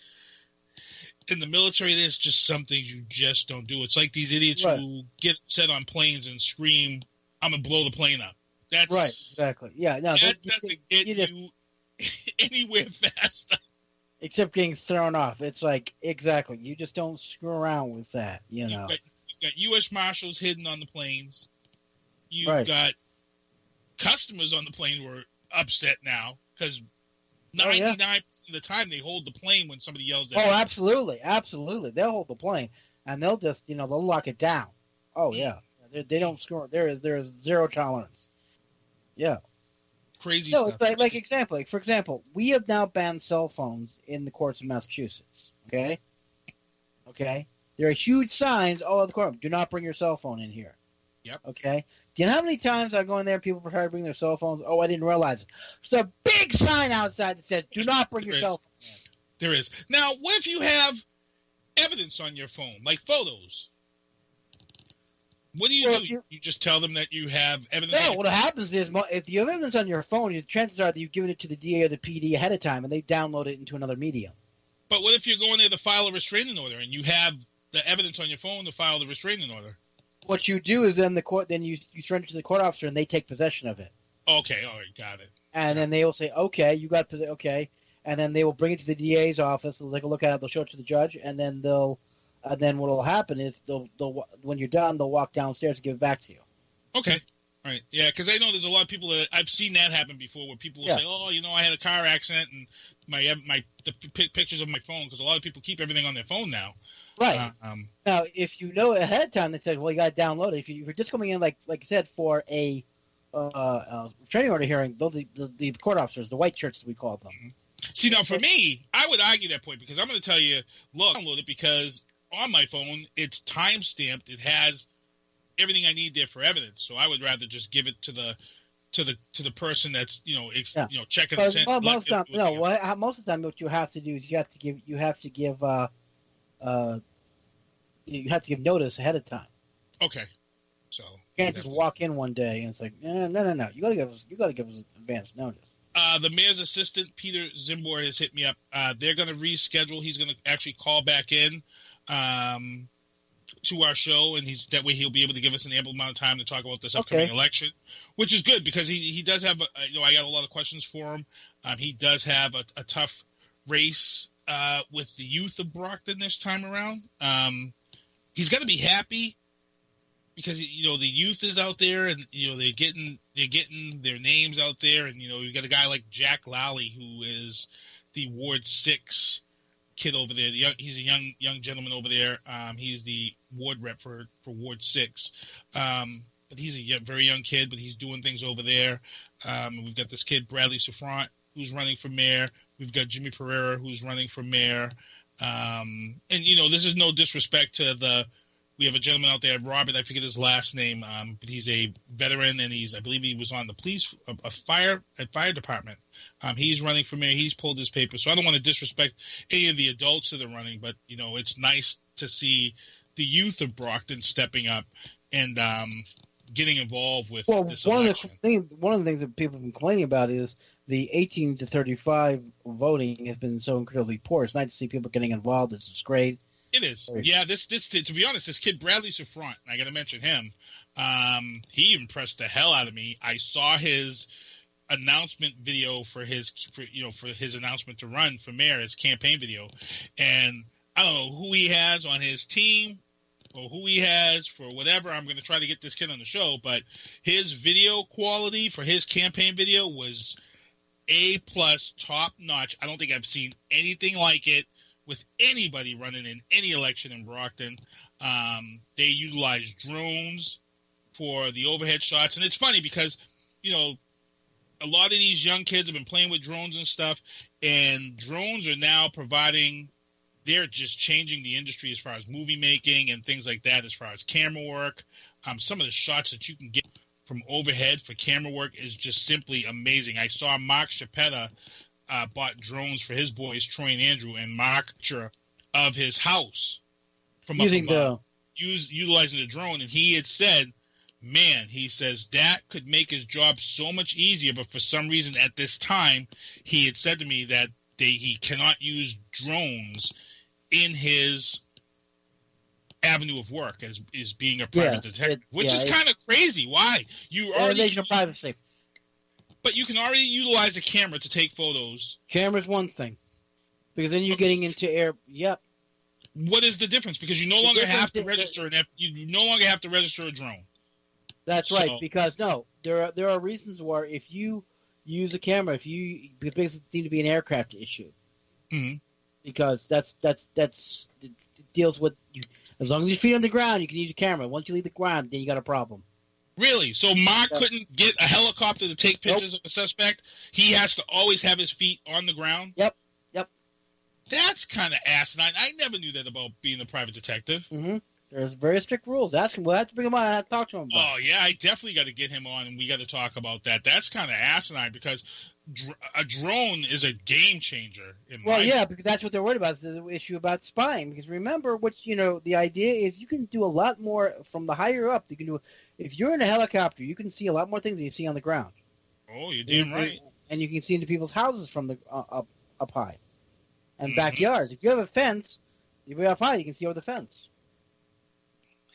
in the military, there's just some things you just don't do. It's like these idiots who get set on planes and scream, I'm going to blow the plane up. That's right, exactly. Yeah, no, that doesn't get you anywhere fast. Except getting thrown off. It's like, exactly. You just don't screw around with that, You've got U.S. Marshals hidden on the planes. You've got customers on the plane who are upset now because 99% of the time they hold the plane when somebody yells at them. Absolutely. They'll hold the plane, and they'll just, they'll lock it down. Oh, yeah. They don't screw. There is zero tolerance. Yeah. Crazy stuff. For example, we have now banned cell phones in the courts of Massachusetts. Okay? There are huge signs all over the court. Do not bring your cell phone in here. Yep. Okay? Do you know how many times I go in there and people prefer to bring their cell phones? Oh, I didn't realize it. There's a big sign outside that says, do not bring your cell phone in. There is. Now, what if you have evidence on your phone, like photos? What do you do? You just tell them that you have evidence? No, what happens is if you have evidence on your phone, the chances are that you've given it to the DA or the PD ahead of time, and they download it into another medium. But what if you're going there to file a restraining order, and you have the evidence on your phone to file the restraining order? What you do is you surrender to the court officer, and they take possession of it. Okay, all right, got it. And then they will say, okay, you got possession, okay, and then they will bring it to the DA's office. They'll take a look at it. They'll show it to the judge, and then then what will happen is they'll when you're done, they'll walk downstairs and give it back to you. Okay. All right. Yeah, because I know there's a lot of people that I've seen that happen before, where people will say, "Oh, I had a car accident," and the pictures of my phone, because a lot of people keep everything on their phone now. Right. Now, if you know ahead of time, they said, "Well, you got to download it." If you're just coming in, like I said, for a restraining order hearing, the court officers, the white shirts, we call them. See, now for me, I would argue that point, because I'm going to tell you, look, download it because on my phone it's time stamped. It has everything I need there for evidence. So I would rather just give it to the person that's checking the sent. Most of the time, what you have to do is you have to give notice ahead of time. Okay. So you can't just walk in one day and it's like, no. You got to give us advance notice. The mayor's assistant, Peter Zimbor, has hit me up. They're going to reschedule. He's going to actually call back in to our show, and that way he'll be able to give us an ample amount of time to talk about this upcoming election, which is good because he does have, I got a lot of questions for him. He does have a tough race with the youth of Brockton this time around. He's going to be happy because, the youth is out there and, they're getting their names out there. And, you got a guy like Jack Lally, who is the Ward 6 kid over there. He's a young gentleman over there. He's the ward rep for Ward 6. But he's a very young kid, but he's doing things over there. We've got this kid, Bradley Safront, who's running for mayor. We've got Jimmy Pereira, who's running for mayor. And, this is no disrespect to we have a gentleman out there, Robert, I forget his last name, but he's a veteran, and I believe he was on the police, fire department. He's running for mayor. He's pulled his paper. So I don't want to disrespect any of the adults that are running, but, it's nice to see the youth of Brockton stepping up and getting involved with this election. One of the things that people have been complaining about is the 18 to 35 voting has been so incredibly poor. It's nice to see people getting involved. This is great. It is. Yeah, this to be honest, this kid Bradley Safront, I got to mention him. He impressed the hell out of me. I saw his announcement video for his announcement to run for mayor, his campaign video, and I don't know who he has on his team or who he has for whatever. I'm going to try to get this kid on the show, but his video quality for his campaign video was A+, top notch. I don't think I've seen anything like it with anybody running in any election in Brockton. They utilize drones for the overhead shots. And it's funny because, a lot of these young kids have been playing with drones and stuff, and drones are now they're just changing the industry as far as movie making and things like that, as far as camera work. Some of the shots that you can get from overhead for camera work is just simply amazing. I saw Mark Chapetta bought drones for his boys, Troy and Andrew, and Mark of his house from utilizing the drone. And he had said, man, he says that could make his job so much easier. But for some reason at this time, he had said to me that he cannot use drones in his avenue of work as being a private detective, which is kind of crazy. Why? You already privacy. But you can already utilize a camera to take photos. Camera's one thing. Because then you're getting into air. Yep. What is the difference? Because you no longer have to register you no longer have to register a drone. That's right. Because there are reasons where if you use a camera, because it needs to be an aircraft issue. Mm-hmm. Because that's it deals with you. As long as your feet on the ground, you can use a camera. Once you leave the ground, then you got a problem. Really? So Mark couldn't get a helicopter to take pictures of a suspect? He has to always have his feet on the ground? Yep. That's kind of asinine. I never knew that about being a private detective. Mm-hmm. There's very strict rules. Ask him. We'll have to bring him on and talk to him about it. Oh, yeah. I definitely got to get him on, and we got to talk about that. That's kind of asinine because a drone is a game changer. Because that's what they're worried about. The issue about spying. Because remember, the idea is you can do a lot more from the higher up. You can do. If you're in a helicopter, you can see a lot more things than you see on the ground. Oh, you're damn right. And you can see into people's houses from the up high, and backyards. If you have a fence, if you're up high, you can see over the fence.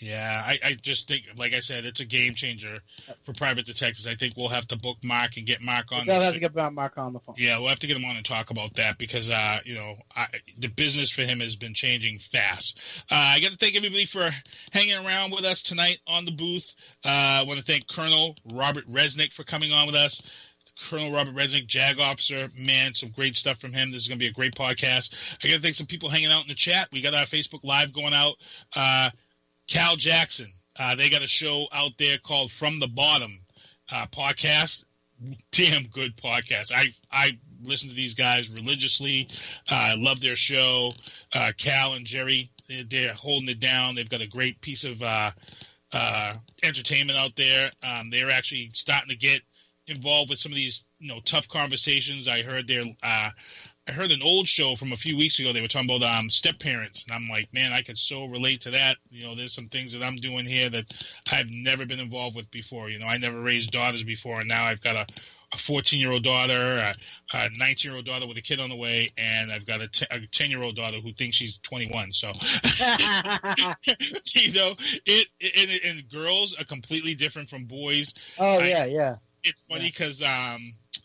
Yeah, I just think, like I said, it's a game changer for private detectives. I think we'll have to book Mark and get Mark on. We'll have to get Mark on the phone. Yeah, we'll have to get him on and talk about that because, the business for him has been changing fast. I got to thank everybody for hanging around with us tonight on the booth. I want to thank Colonel Robert Resnick for coming on with us. Colonel Robert Resnick, JAG Officer. Man, some great stuff from him. This is going to be a great podcast. I got to thank some people hanging out in the chat. We got our Facebook Live going out. Cal Jackson, they got a show out there called From the Bottom podcast. Damn good podcast. I listen to these guys religiously. I love their show. Cal and Jerry, they're holding it down. They've got a great piece of entertainment out there. They're actually starting to get involved with some of these tough conversations. I heard an old show from a few weeks ago. They were talking about step parents, and I'm like, man, I could so relate to that. There's some things that I'm doing here that I've never been involved with before. I never raised daughters before, and now I've got to a 14-year-old daughter, a 19-year-old daughter with a kid on the way, and I've got a 10-year-old daughter who thinks she's 21. So, you know, and girls are completely different from boys. Oh, yeah. It's funny because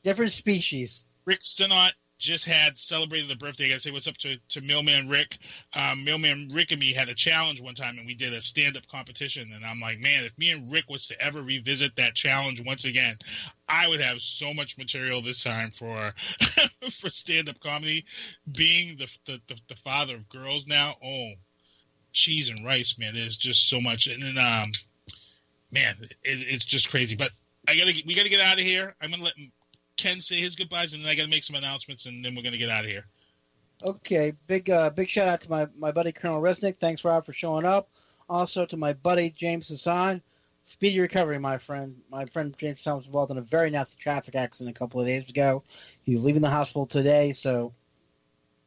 different species. Rick Sinnott just had celebrated the birthday. I got to say what's up to Mailman Rick. Mailman Rick and me had a challenge one time, and we did a stand-up competition. And I'm like, man, if me and Rick was to ever revisit that challenge once again, I would have so much material this time for for stand-up comedy. Being the father of girls now, cheese and rice, man. There's just so much. And then, man, it's just crazy. But we got to get out of here. I'm going to let Ken say his goodbyes, and then I got to make some announcements, and then we're going to get out of here. Okay, big shout out to my buddy Colonel Resnick. Thanks, Rob, for showing up. Also to my buddy James Hassan. Speedy recovery, my friend. My friend James Hassan was involved in a very nasty traffic accident a couple of days ago. He's leaving the hospital today, so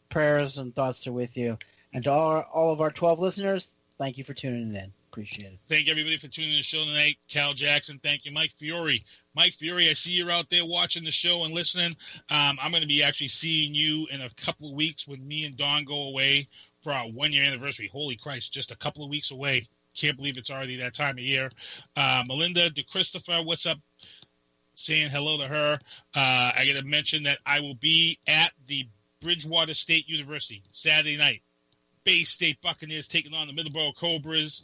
prayers and thoughts are with you. And to all of our 12 listeners, thank you for tuning in. Appreciate it. Thank everybody for tuning in to the show tonight. Cal Jackson, thank you. Mike Fiore, I see you're out there watching the show and listening. I'm going to be actually seeing you in a couple of weeks when me and Don go away for our 1-year anniversary. Holy Christ, just a couple of weeks away. Can't believe it's already that time of year. Melinda DeChristopher, what's up? Saying hello to her. I got to mention that I will be at the Bridgewater State University Saturday night. Bay State Buccaneers taking on the Middleborough Cobras.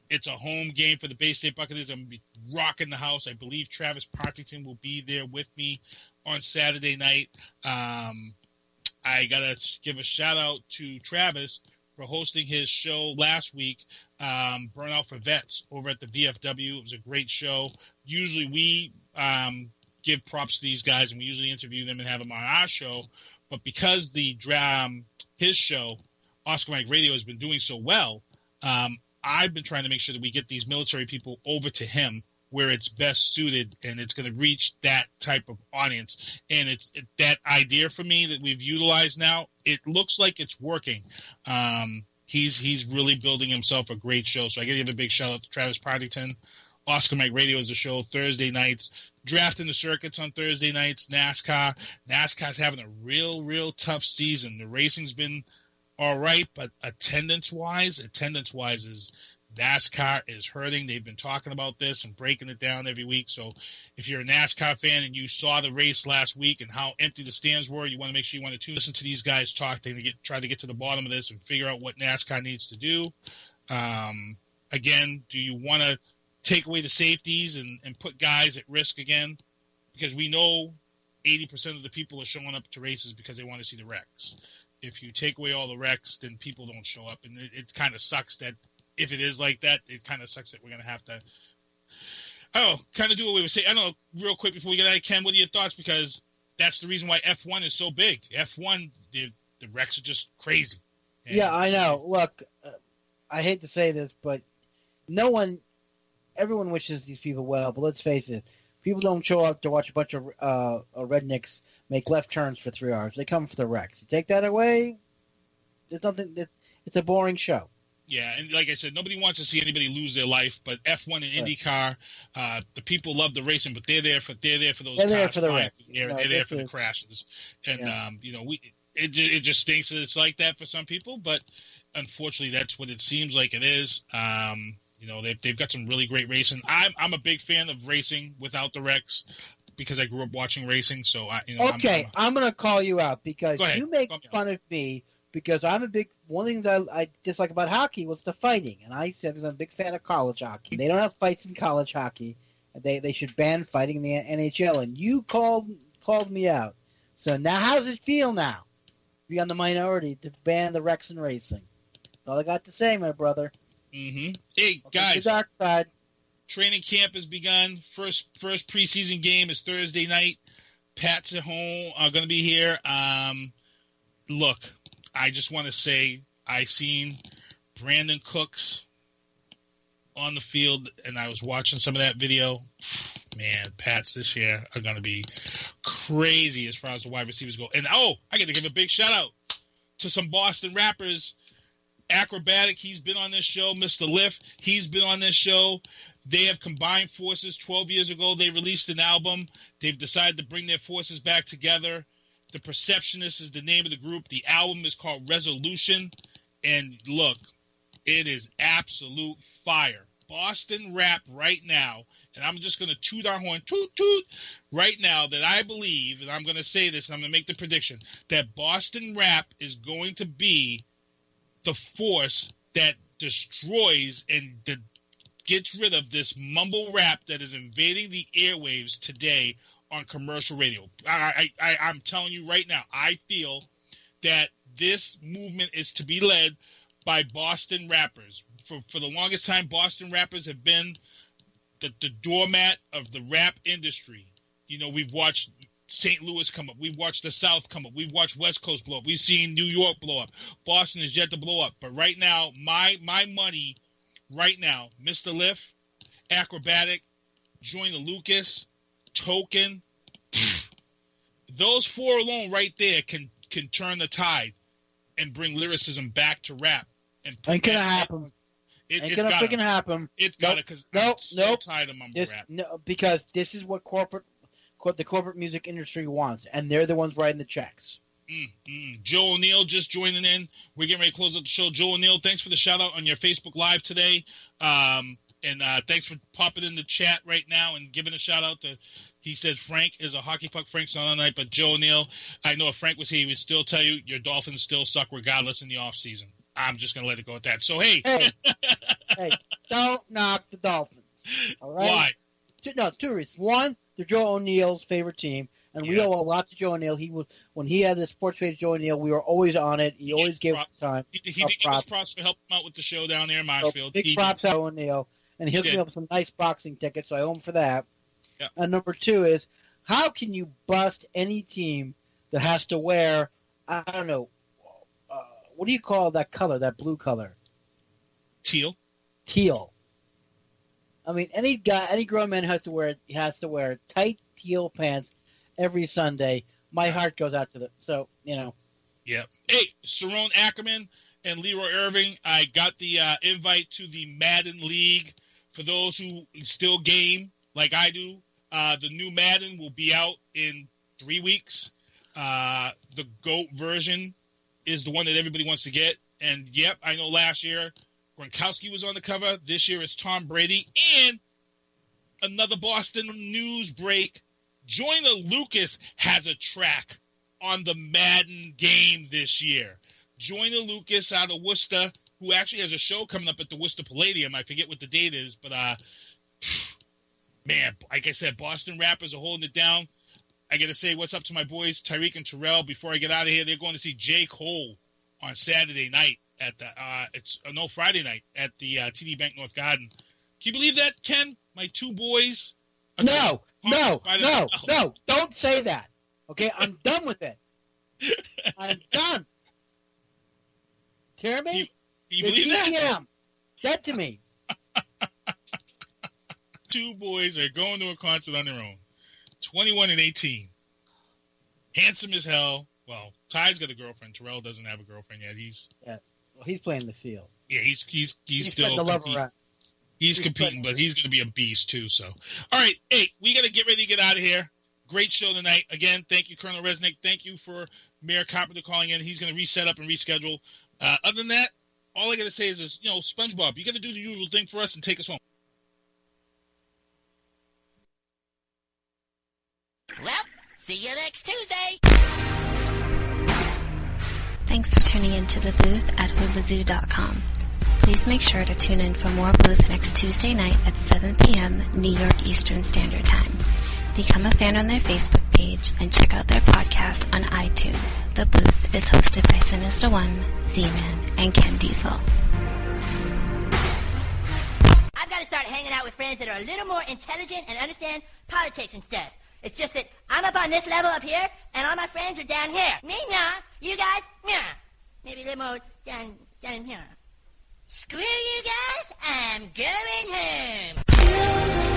It's a home game for the Bay State Buccaneers. I'm going to be rocking the house. I believe Travis Partington will be there with me on Saturday night. I got to give a shout-out to Travis for hosting his show last week, Burnout for Vets, over at the VFW. It was a great show. Usually we give props to these guys, and we usually interview them and have them on our show. But because his show, Oscar Mike Radio, has been doing so well, I've been trying to make sure that we get these military people over to him where it's best suited, and it's going to reach that type of audience. And it's that idea for me that we've utilized now. It looks like it's working. He's really building himself a great show. So I got to give a big shout out to Travis Partington. Oscar Mike Radio is the show Thursday nights. Drafting the circuits on Thursday nights. NASCAR's having a real tough season. The racing's been all right, but attendance-wise is NASCAR is hurting. They've been talking about this and breaking it down every week. So if you're a NASCAR fan and you saw the race last week and how empty the stands were, you want to make sure you want to listen to these guys talk to try to get to the bottom of this and figure out what NASCAR needs to do. Again, do you want to take away the safeties and put guys at risk again? Because we know 80% of the people are showing up to races because they want to see the wrecks. If you take away all the wrecks, then people don't show up. And it kind of sucks that if it is like that, it kind of sucks that we're going to have to, kind of do what we would say. I don't know, real quick before we get out of Ken, what are your thoughts? Because that's the reason why F1 is so big. F1, the wrecks are just crazy. And, yeah, I know. Look, I hate to say this, but everyone wishes these people well, but let's face it, people don't show up to watch a bunch of rednecks make left turns for 3 hours. They come for the wrecks. You take that away, it's a boring show. Yeah, and like I said, nobody wants to see anybody lose their life. But F1 and IndyCar, the people love the racing, but they're there for those. They're there for the wrecks. They're there for the crashes, and it just stinks that it's like that for some people. But unfortunately, that's what it seems like it is. They've got some really great racing. I'm a big fan of racing without the wrecks because I grew up watching racing. So I'm going to call you out because you make fun of me. Because one of the things I dislike about hockey was the fighting. And I said I'm a big fan of college hockey. They don't have fights in college hockey. They should ban fighting in the NHL. And you called me out. So now how does it feel now to be on the minority to ban the wrecks in racing? That's all I got to say, my brother. Mm-hmm. Hey, guys. The dark side. Training camp has begun. First preseason game is Thursday night. Pats at home are going to be here. Look. I just want to say I seen Brandon Cooks on the field, and I was watching some of that video. Man, Pats this year are going to be crazy as far as the wide receivers go. And, I got to give a big shout-out to some Boston rappers. Acrobatic, he's been on this show. Mr. Lift, he's been on this show. They have combined forces. 12 years ago, they released an album. They've decided to bring their forces back together. The Perceptionists is the name of the group. The album is called Resolution. And look, it is absolute fire. Boston rap right now, and I'm just going to toot our horn, toot, toot, right now, that I believe, and I'm going to say this, and I'm going to make the prediction, that Boston rap is going to be the force that destroys and gets rid of this mumble rap that is invading the airwaves today on commercial radio. I'm telling you right now, I feel that this movement is to be led by Boston rappers. For the longest time, Boston rappers have been the doormat of the rap industry. You know, we've watched St. Louis come up. We've watched the South come up. We've watched West Coast blow up. We've seen New York blow up. Boston is yet to blow up. But right now, my money right now, Mr. Lift, Acrobatic, Join the Lucas, Token, those four alone right there can turn the tide and bring lyricism back to rap. Ain't gonna happen. Ain't gonna freaking happen. It's gotta, because I'm so tired of mumble rap. No, because this is what the corporate music industry wants, and they're the ones writing the checks. Joe O'Neill just joining in. We're getting ready to close up the show. Joe O'Neill, thanks for the shout out on your Facebook Live today. And thanks for popping in the chat right now and giving a shout out to, he said Frank is a hockey puck. Frank's not on tonight, but Joe O'Neill, I know if Frank was here, he would still tell you your Dolphins still suck regardless in the offseason. I'm just going to let it go at that. So, hey, don't knock the Dolphins. All right? Why? Two reasons. One, they're Joe O'Neill's favorite team, and we owe a lot to Joe O'Neill. When he had the sports page Joe O'Neill, we were always on it. He always gave us time. He did give us props for helping him out with the show down there in Marshfield. So big props to Joe O'Neill, and he hooked me up with some nice boxing tickets, so I owe him for that. Yep. And number two is, how can you bust any team that has to wear, I don't know, what do you call that color, that blue color? Teal. I mean, any grown man has to wear tight teal pants every Sunday. My heart goes out to them. So, you know. Yeah. Hey, Cerrone Ackerman and Leroy Irving, I got the invite to the Madden League. For those who still game like I do, the new Madden will be out in 3 weeks. The GOAT version is the one that everybody wants to get. And, yep, I know last year Gronkowski was on the cover. This year it's Tom Brady. And another Boston news break. Joyner Lucas has a track on the Madden game this year. Joyner Lucas out of Worcester, who actually has a show coming up at the Worcester Palladium. I forget what the date is, but, man, like I said, Boston rappers are holding it down. I got to say what's up to my boys, Tyreek and Terrell. Before I get out of here, they're going to see J. Cole on Saturday night at the Friday night at the TD Bank North Garden. Can you believe that, Ken? My two boys. No, don't say that. Okay, I'm done with it. I'm done. Hear me? You believe that? Dead to me. Two boys are going to a concert on their own. 21 and 18. Handsome as hell. Well, Ty's got a girlfriend. Terrell doesn't have a girlfriend yet. He's playing the field. Yeah, he's still competing. He's competing, but he's going to be a beast too. So, all right, hey, we got to get ready to get out of here. Great show tonight. Again, thank you, Colonel Resnick. Thank you for Mayor Carpenter calling in. He's going to reset up and reschedule. Other than that, all I got to say is, SpongeBob, you got to do the usual thing for us and take us home. Well, see you next Tuesday. Thanks for tuning in to the booth at hoovazoo.com. Please make sure to tune in for more booth next Tuesday night at 7 p.m. New York Eastern Standard Time. Become a fan on their Facebook page and check out their podcast on iTunes. The booth is hosted by Sinista1, Z-Man, and Ken Diesel. I've got to start hanging out with friends that are a little more intelligent and understand politics and stuff. It's just that I'm up on this level up here, and all my friends are down here. Me, nah. You guys, nah. Maybe a little more down in here. Screw you guys, I'm going home.